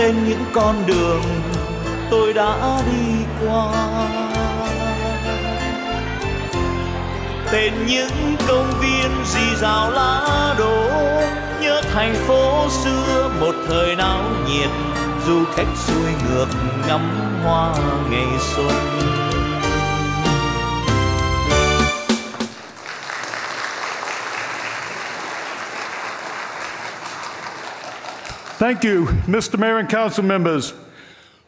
tên những con đường tôi đã đi qua, tên những công viên rì rào lá đổ, nhớ thành phố xưa một thời náo nhiệt, du khách xuôi ngược ngắm hoa ngày xuân. Thank you, Mr. Mayor and council members.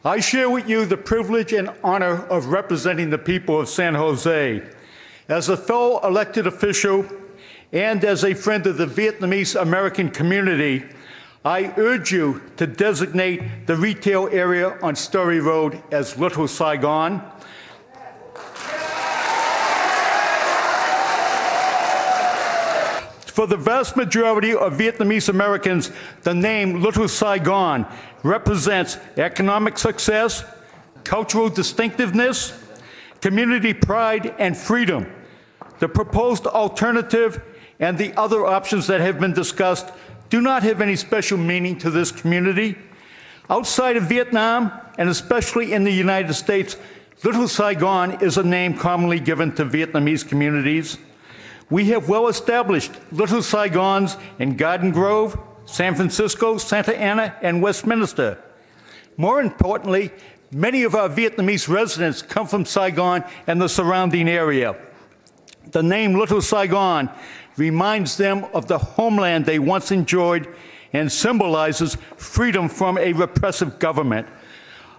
I share with you the privilege and honor of representing the people of San Jose. As a fellow elected official and as a friend of the Vietnamese American community, I urge you to designate the retail area on Story Road as Little Saigon. For the vast majority of Vietnamese Americans, the name Little Saigon represents economic success, cultural distinctiveness, community pride, and freedom. The proposed alternative and the other options that have been discussed do not have any special meaning to this community. Outside of Vietnam, and especially in the United States, Little Saigon is a name commonly given to Vietnamese communities. We have well-established Little Saigons in Garden Grove, San Francisco, Santa Ana, and Westminster. More importantly, many of our Vietnamese residents come from Saigon and the surrounding area. The name Little Saigon reminds them of the homeland they once enjoyed and symbolizes freedom from a repressive government.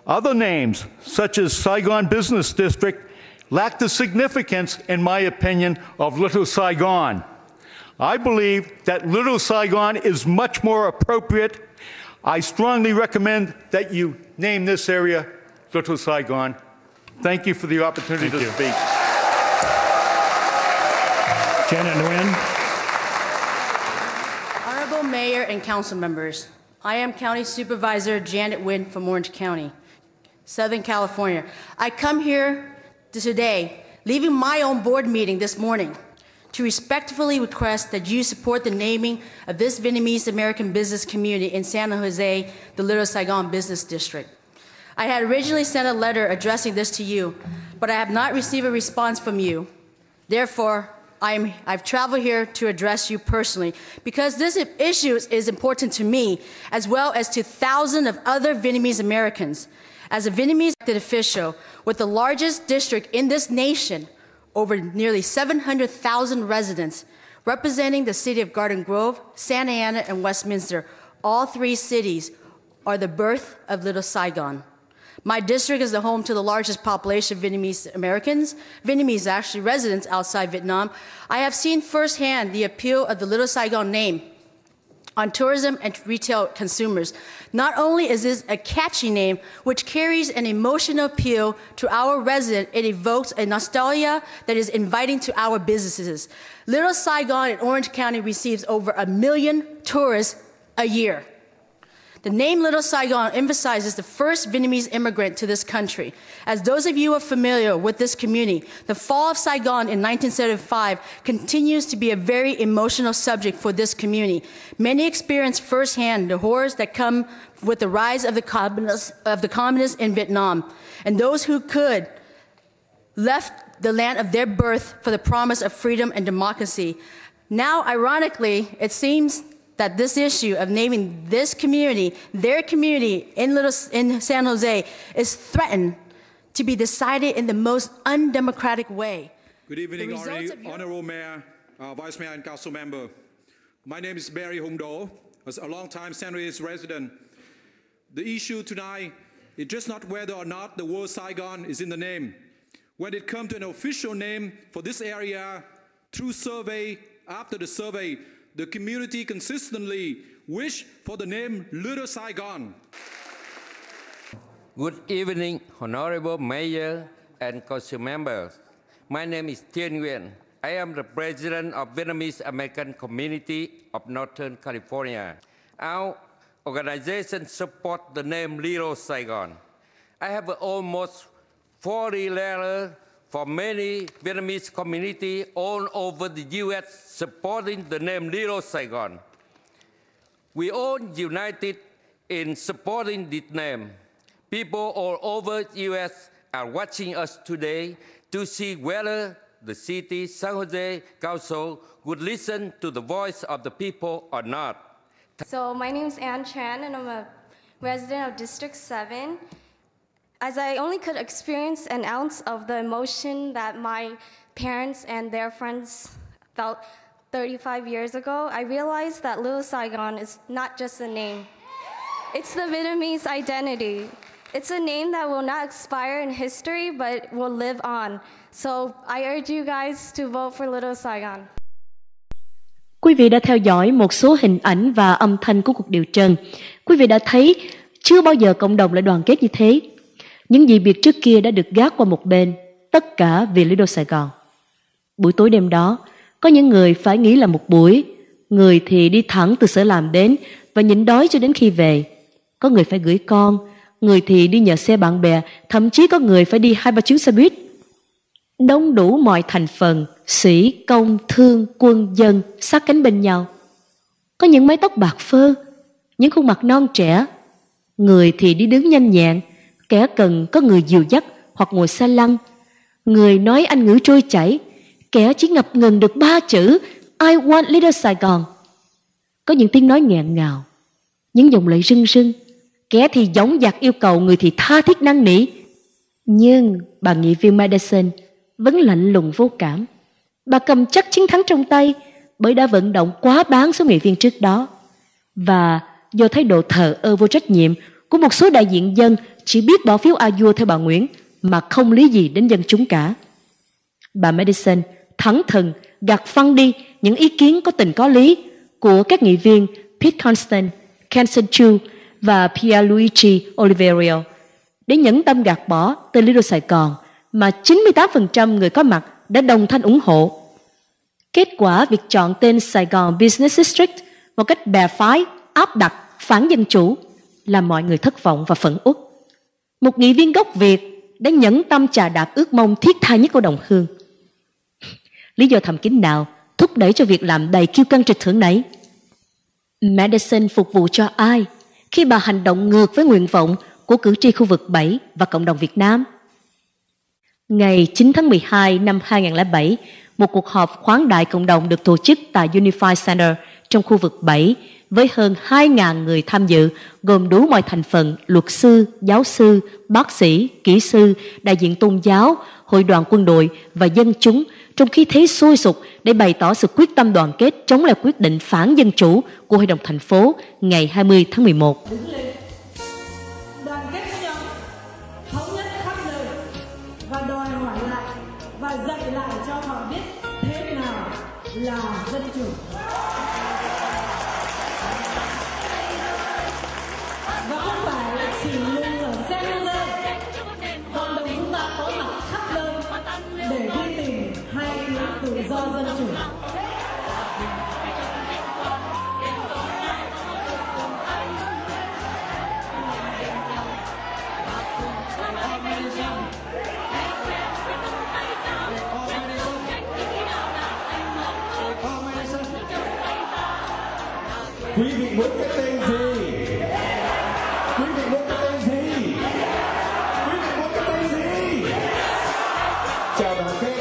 Other names, such as Saigon Business District, lack the significance, in my opinion, of Little Saigon. I believe that Little Saigon is much more appropriate. I strongly recommend that you name this area Little Saigon. Thank you for the opportunity to speak. Janet Nguyen. Honorable Mayor and council members, I am County Supervisor Janet Nguyen from Orange County, Southern California. I come here today, leaving my own board meeting this morning, to respectfully request that you support the naming of this Vietnamese American business community in San Jose, the Little Saigon Business District. I had originally sent a letter addressing this to you, but I have not received a response from you. Therefore, I've traveled here to address you personally because this issue is important to me as well as to thousands of other Vietnamese Americans. As a Vietnamese elected official with the largest district in this nation, over nearly 700,000 residents, representing the city of Garden Grove, Santa Ana, and Westminster, all three cities are the birth of Little Saigon. My district is the home to the largest population of Vietnamese Americans, Vietnamese actually residents outside Vietnam. I have seen firsthand the appeal of the Little Saigon name on tourism and retail consumers. Not only is this a catchy name, which carries an emotional appeal to our resident, it evokes a nostalgia that is inviting to our businesses. Little Saigon in Orange County receives over 1 million tourists a year. The name Little Saigon emphasizes the first Vietnamese immigrant to this country. As those of you who are familiar with this community, the fall of Saigon in 1975 continues to be a very emotional subject for this community. Many experience firsthand the horrors that come with the rise of the communists in Vietnam. And those who could left the land of their birth for the promise of freedom and democracy. Now, ironically, it seems that this issue of naming this community, their community in San Jose, is threatened to be decided in the most undemocratic way. Good evening, Honorable Mayor, Vice Mayor, and Council Member. My name is Barry Hung Do, a long-time San Jose resident. The issue tonight is just not whether or not the word Saigon is in the name. When it comes to an official name for this area, through survey after the survey, the community consistently wish for the name Little Saigon. Good evening, Honorable Mayor and Council members. My name is Thien Nguyen. I am the President of Vietnamese American Community of Northern California. Our organization supports the name Little Saigon. I have almost 40 letters for many Vietnamese communities all over the U.S. supporting the name Little Saigon. We all united in supporting this name. People all over US are watching us today to see whether the city San Jose Council would listen to the voice of the people or not. So my name is Ann Chan, and I'm a resident of District 7. As I only could experience an ounce of the emotion that my parents and their friends felt 35 years ago, I realized that Little Saigon is not just a name. It's the Vietnamese identity. It's a name that will not expire in history, but will live on. So I urge you guys to vote for Little Saigon. Quý vị đã theo dõi một số hình ảnh và âm thanh của cuộc điều trần. Quý vị đã thấy chưa bao giờ cộng đồng lại đoàn kết như thế. Những dị biệt trước kia đã được gác qua một bên, tất cả vì Little Saigon. Buổi tối đêm đó, có những người phải nghỉ làm một buổi, người thì đi thẳng từ sở làm đến và nhịn đói cho đến khi về. Có người phải gửi con, người thì đi nhờ xe bạn bè, thậm chí có người phải đi 2-3 chuyến xe buýt. Đông đủ mọi thành phần, sĩ, công, thương, quân, dân sát cánh bên nhau. Có những mái tóc bạc phơ, những khuôn mặt non trẻ. Người thì đi đứng nhanh nhẹn, kẻ cần có người dìu dắt hoặc ngồi xa lăng. Người nói Anh ngữ trôi chảy, kẻ chỉ ngập ngừng được 3 chữ I want Little Saigon. Có những tiếng nói nghẹn ngào, những dòng lệ rưng rưng. Kẻ thì dõng dạc yêu cầu, người thì tha thiết năn nỉ. Nhưng bà nghị viên Madison vẫn lạnh lùng vô cảm. Bà cầm chắc chiến thắng trong tay bởi đã vận động quá bán số nghị viên trước đó. Và do thái độ thờ ơ vô trách nhiệm của một số đại diện dân chỉ biết bỏ phiếu a vua theo bà Nguyễn mà không lý gì đến dân chúng cả. Bà Madison thẳng thừng gạt phăng đi những ý kiến có tình có lý của các nghị viên Pete Constant, Kenson Chu và Pierluigi Oliverio để nhẫn tâm gạt bỏ tên Little Saigon mà 98% người có mặt đã đồng thanh ủng hộ. Kết quả việc chọn tên Saigon Business District một cách bè phái, áp đặt, phản dân chủ làm mọi người thất vọng và phẫn uất. Một nghị viên gốc Việt đã nhẫn tâm chà đạp ước mong thiết tha nhất của đồng hương. Lý do thầm kín nào thúc đẩy cho việc làm đầy kiêu căng trịch thưởng này? Madison phục vụ cho ai khi bà hành động ngược với nguyện vọng của cử tri khu vực 7 và cộng đồng Việt Nam? Ngày 9 tháng 12 năm 2007, một cuộc họp khoáng đại cộng đồng được tổ chức tại Unified Center trong khu vực 7 với hơn 2.000 người tham dự, gồm đủ mọi thành phần, luật sư, giáo sư, bác sĩ, kỹ sư, đại diện tôn giáo, hội đoàn quân đội và dân chúng, trong khí thế sôi sục để bày tỏ sự quyết tâm đoàn kết chống lại quyết định phản dân chủ của Hội đồng thành phố ngày 20 tháng 11. Đứng lên, đoàn kết với nhau, thống nhất khắp nơi và đòi hỏi lại và dạy lại cho họ biết thế nào là dân chủ. Và không phải chỉ ngừng ở San Jose, cộng đồng chúng ta có mặt khắp nơi để đi tìm hai tiếng tự do dân chủ. Quý vị muốn cái tên gì? Quý vị muốn cái tên gì? Quý vị muốn cái tên gì? Chào đoàn kết.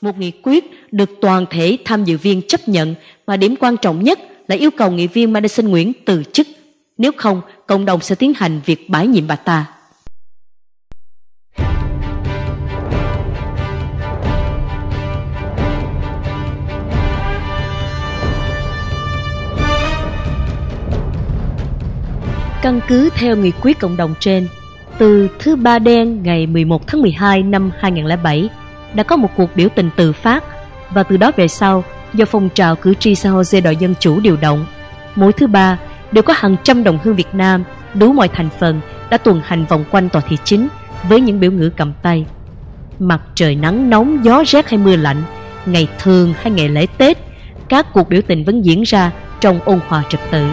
Một nghị quyết được toàn thể tham dự viên chấp nhận, mà điểm quan trọng nhất là yêu cầu nghị viên Madison Nguyen từ chức. Nếu không, cộng đồng sẽ tiến hành việc bãi nhiệm bà ta. Căn cứ theo nghị quyết cộng đồng trên, từ thứ Ba đen ngày 11 tháng 12 năm 2007 đã có một cuộc biểu tình tự phát, và từ đó về sau, do phong trào cử tri San Jose đòi dân chủ điều động, mỗi thứ Ba đều có hàng trăm đồng hương Việt Nam đủ mọi thành phần đã tuần hành vòng quanh tòa thị chính với những biểu ngữ cầm tay. Mặt trời nắng nóng, gió rét hay mưa lạnh, ngày thường hay ngày lễ Tết, các cuộc biểu tình vẫn diễn ra trong ôn hòa trật tự.